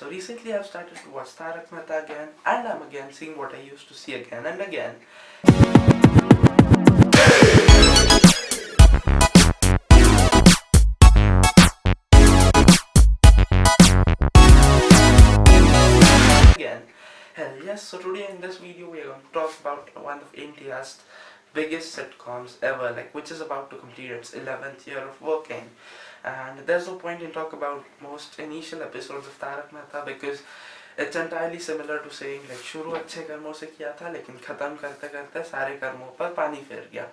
So recently I've started to watch Tarak Mehta again, and I'm again seeing what I used to see again and again. Again. Hell yes, so today in this video we are going to talk about one of India's biggest sitcoms ever, which is about to complete its 11th year of working. And there's no point in talk about most initial episodes of Tarak Mehta because it's entirely similar to saying शुरू अच्छे कर्मों से किया था लेकिन खत्म करते करते सारे कर्मों पर पानी फेर गया.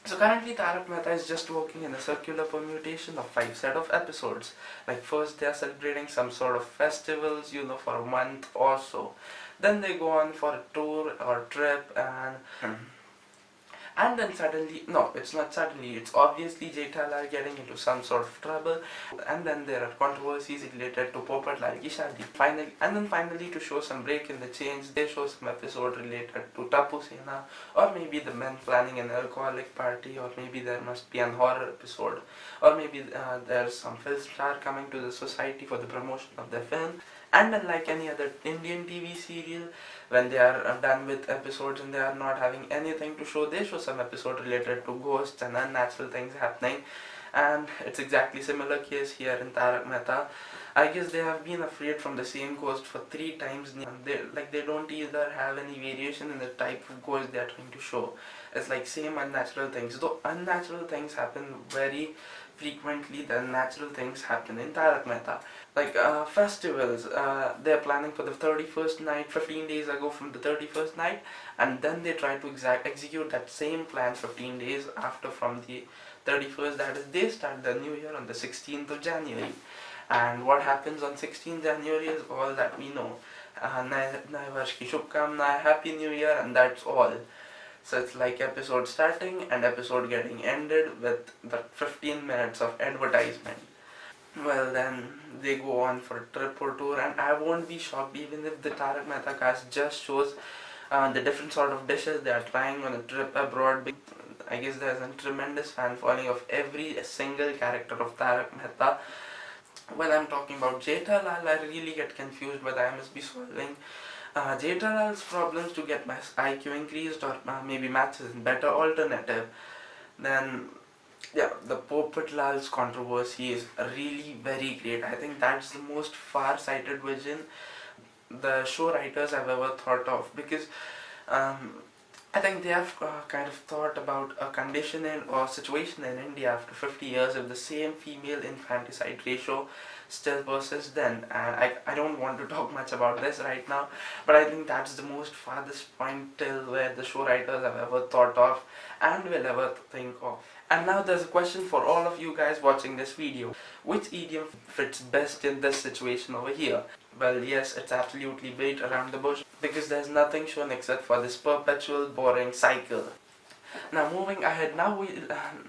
So currently Tarak Mehta is just working in a circular permutation of 5 set of episodes. First they are celebrating some sort of festivals, for a month or so. Then they go on for a tour or trip and then suddenly, no, it's not suddenly, it's obviously Jethalal getting into some sort of trouble, and then there are controversies related to Popatlal ki shadi. Finally to show some break in the chains, they show some episode related to Tapu Sena, or maybe the men planning an alcoholic party, or maybe there must be an horror episode, or maybe there's some film star coming to the society for the promotion of their film. And unlike any other Indian TV serial, when they are done with episodes and they are not having anything to show, they show some episode related to ghosts and unnatural things happening. And it's exactly similar case here in Tarak Mehta. I guess they have been afraid from the same ghost for 3 times. They don't either have any variation in the type of ghost they are trying to show. It's like same unnatural things. Though unnatural things happen very frequently, the natural things happen in Tarak Mehta. Festivals, they're planning for the 31st night 15 days ago from the 31st night, and then they try to execute that same plan 15 days after from the 31st. That is, they start the new year on the 16th of January. And what happens on 16th January is all that we know. Naya Varsh ki Shubhkamnaएं, Happy New Year, and that's all. So it's like episode starting and episode getting ended with the 15 minutes of advertisement. Well, then they go on for a trip or tour, and I won't be shocked even if the Tarak Mehta cast just shows the different sort of dishes they are trying on a trip abroad. I guess there's a tremendous fan following of every single character of Tarak Mehta. When I'm talking about Jethalal, I really get confused whether I must be solving Jethalal's problems to get my IQ increased, or maybe maths is a better alternative. Then the Popatlal's controversy is really very great. I think that's the most far-sighted vision the show writers have ever thought of, because I think they have kind of thought about a condition or situation in India after 50 years if the same female infanticide ratio still persists then. And I don't want to talk much about this right now, but I think that's the most farthest point till where the show writers have ever thought of and will ever think of. And now there's a question for all of you guys watching this video. Which idiom fits best in this situation over here? Well, yes, it's absolutely beat around the bush, because there's nothing shown except for this perpetual boring cycle. Now moving ahead, now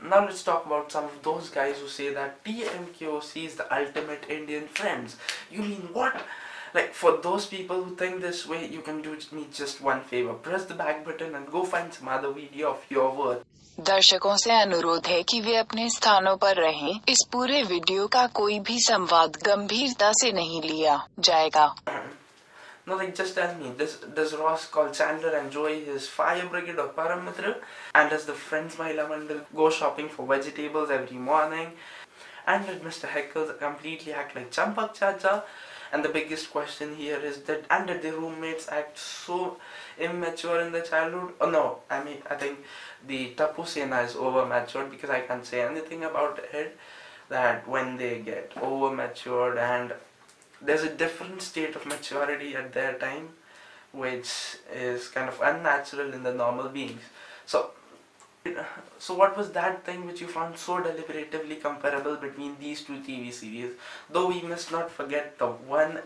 let's talk about some of those guys who say that TMKOC is the ultimate Indian Friends. You mean what? For those people who think this way, you can do me just one favor. Press the back button and go find some other video of your worth. दर्शकों से अनुरोध है कि वे अपने स्थानों पर रहें. इस पूरे वीडियो का कोई भी संवाद गंभीरता से नहीं लिया जाएगा. No, just tell me, does Ross call Chandler and Joey his fire brigade or Paramitra? And does the Friends Mahila Mandal go shopping for vegetables every morning? And did Mr. Heckles completely act like Champak Chacha? And the biggest question here is that, and did the roommates act so immature in the childhood? Oh no, I think the Tapu Sena is over matured, because I can't say anything about it, that when they get over matured, and there's a different state of maturity at their time which is kind of unnatural in the normal beings. So what was that thing which you found so deliberatively comparable between these two TV series? Though we must not forget the one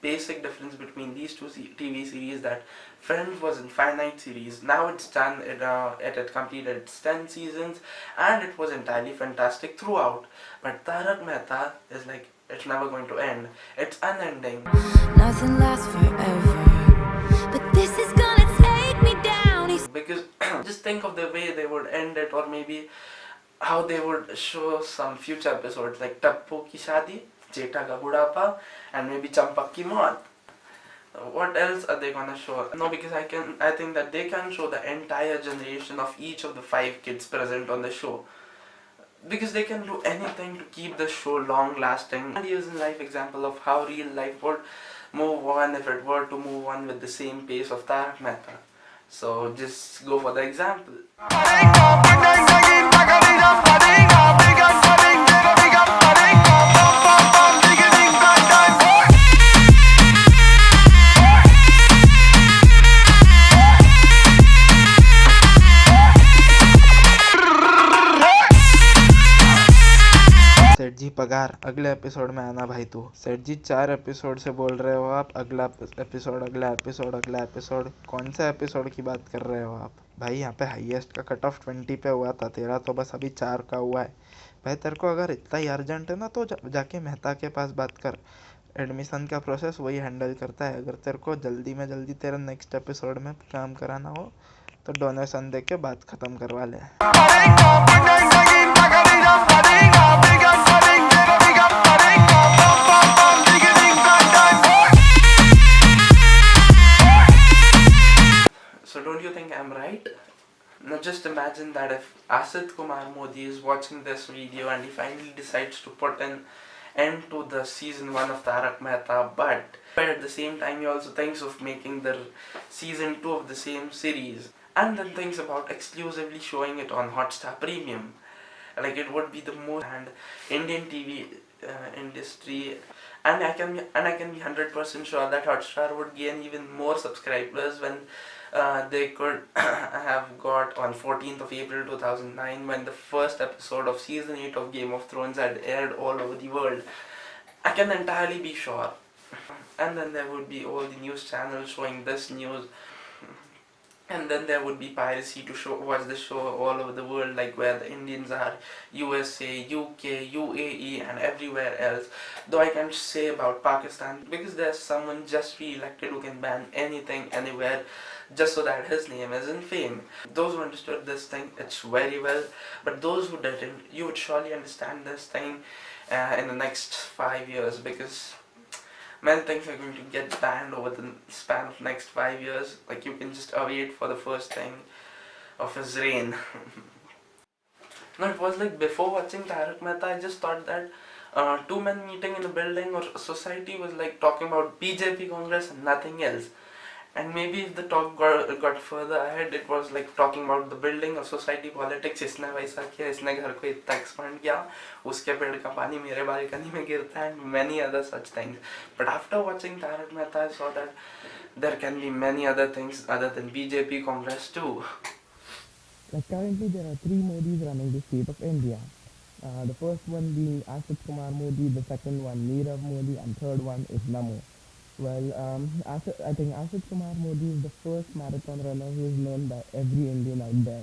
basic difference between these two TV series, that Friends was a finite series. Now it's done, it had completed its 10 seasons and it was entirely fantastic throughout. But Tarak Mehta is it's never going to end. It's unending. Nothing lasts forever, but this is gonna take me down. Because just think of the way they would end it, or maybe how they would show some future episodes like Tapu Ki Shadi. Jeta ka budapa, and maybe Champak ki maut. What else are they gonna show? No, because I think that they can show the entire generation of each of the 5 kids present on the show. Because they can do anything to keep the show long lasting. And here's a life example of how real life would move on if it were to move on with the same pace of Tarak Mehta. So just go for the example. सेठ जी पगार, अगले episode में आना भाई तू। सेठ जी 4 episode से बोल रहे हो आप, अगला एपिसोड अगला एपिसोड अगला एपिसोड। कौन सा एपिसोड की बात कर रहे हो आप भाई? यहाँ पे हाईएस्ट का कट ऑफ 20 पे हुआ था, तेरा तो बस अभी 4 का हुआ है भाई। तेरे को अगर इतना ही अर्जेंट है ना तो जाके मेहता के पास बात कर। एडमिशन का प्रोसेस वही हैंडल करता है। अगर तेरे को जल्दी में जल्दी तेरा नेक्स्ट एपिसोड में काम कराना हो तो डोनेशन दे के बात ख़त्म करवा ले। So don't you think I'm right? Now just imagine that if Asit Kumar Modi is watching this video and he finally decides to put an end to the season 1 of Tarak Mehta, but at the same time he also thinks of making the season 2 of the same series, and then thinks about exclusively showing it on Hotstar Premium. Like it would be the most and Indian TV industry, and I can be 100% sure that Hotstar would gain even more subscribers when they could have got on 14th of April 2009 when the first episode of season 8 of Game of Thrones had aired all over the world. I can entirely be sure. And then there would be all the news channels showing this news, and then there would be piracy to watch the show all over the world, like where the Indians are, USA, UK, UAE and everywhere else. Though I can't say about Pakistan because there's someone just re-elected who can ban anything anywhere just so that his name is in fame. Those who understood this thing, it's very well, but those who didn't, you would surely understand this thing in the next 5 years, because many things are going to get banned over the span of next 5 years. Like you can just await for the first thing of his reign. No, it was like before watching Tarak Mehta, I just thought that two men meeting in a building or society was like talking about BJP, Congress and nothing else. And maybe if the talk got further ahead, it was like talking about the building or society politics. इसने वैसा किया, इसने घर को इतना expand किया, उसके पेड़ का पानी मेरे बालकनी में गिरता है, and many other such things. But after watching Tarak Mehta, I saw that there can be many other things other than BJP, Congress too. Like currently there are 3 Modis running the state of India. The first one being Asit Kumar Modi, the second one Nirav Modi, and third one is Namo. Well, I think Asit Kumar Modi is the first marathon runner who is known by every Indian out there.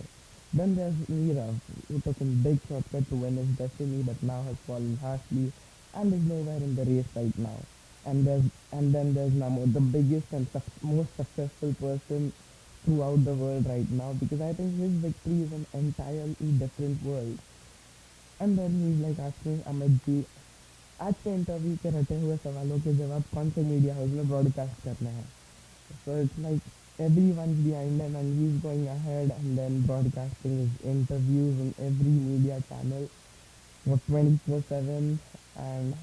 Then there's Nirav, who took a big shortcut to win his destiny but now has fallen harshly and is nowhere in the race right now. And then there's Namo, the biggest and most successful person throughout the world right now, because I think his victory is an entirely different world. And then he's like asking Amit ji, आज के interview के रटे हुए सवालों के जवाब कौन से मीडिया हाउस में ब्रॉडकास्ट करना है. So it's like everyone's behind him and he's going ahead and then broadcasting his interviews on every media channel for 24/7, and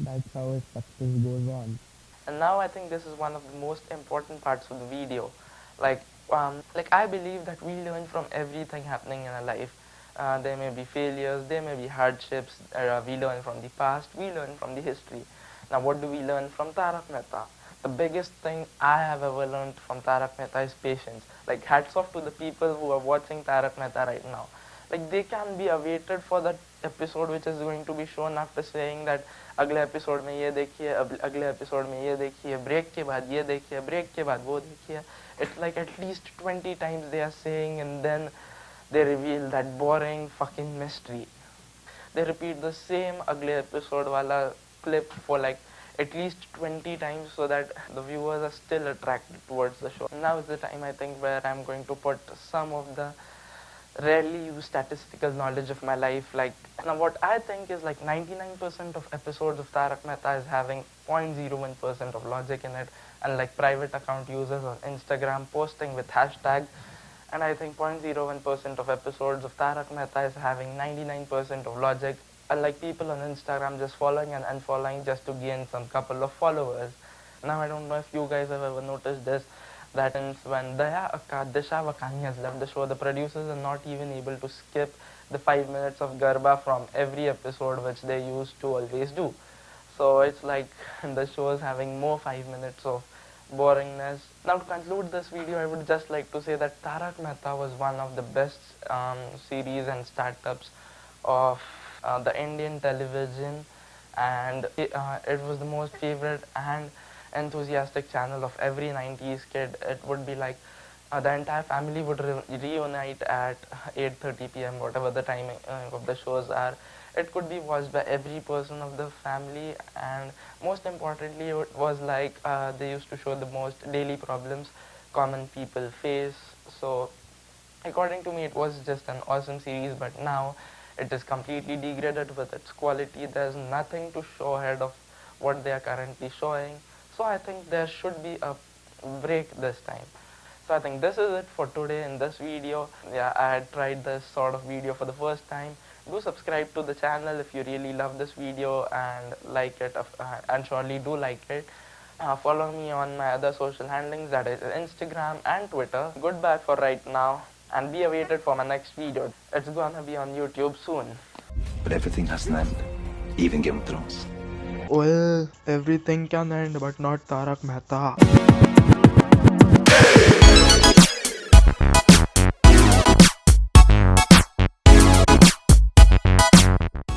that's how his success goes on. And now I think this is one of the most important parts of the video. Like I believe that we learn from everything happening in our life. There may be failures, there may be hardships, we learn from the past, we learn from the history. Now what do we learn from Tarak Mehta? The biggest thing I have ever learned from Tarak Mehta is patience. Like hats off to the people who are watching Tarak Mehta right now. Like they can be awaited for that episode which is going to be shown after saying that अगले episode में ये देखिए, अगले episode में ये देखिए, break के बाद ये देखिए, ब्रेक के बाद वो देखिए. It's like at least 20 times they are saying, and then they reveal that boring fucking mystery. They repeat the same अगले episode वाला clip for like at least 20 times so that the viewers are still attracted towards the show. Now is the time I think where I'm going to put some of the rarely use statistical knowledge of my life. Like, now what I think is like 99% of episodes of Tarak Mehta is having 0.01% of logic in it, and like private account users on Instagram posting with hashtag. And I think 0.01% of episodes of Tarak Mehta is having 99% of logic, and like people on Instagram just following and unfollowing just to gain some couple of followers. Now I don't know if you guys have ever noticed this, that since when Daya Akka, Disha Vakani has left the show, the producers are not even able to skip the 5 minutes of Garba from every episode, which they used to always do. So it's like the show is having more 5 minutes of boringness. Now to conclude this video, I would just like to say that Tarak Mehta was one of the best series and startups of the Indian television, and it was the most favorite and enthusiastic channel of every 90s kid. It would be like the entire family would reunite at 8:30 p.m. whatever the timing of the shows are. It could be watched by every person of the family, and most importantly it was like they used to show the most daily problems common people face. So according to me it was just an awesome series, but now it is completely degraded with its quality. There's nothing to show ahead of what they are currently showing. So I think there should be a break this time. So I think this is it for today in this video. Yeah, I had tried this sort of video for the first time. Do subscribe to the channel if you really love this video and like it, and surely do like it. Follow me on my other social handlings, that is Instagram and Twitter. Goodbye for right now, and be awaited for my next video. It's gonna be on YouTube soon. But everything has an end, even Game of Thrones. Well, everything can end, but not Tarak Mehta.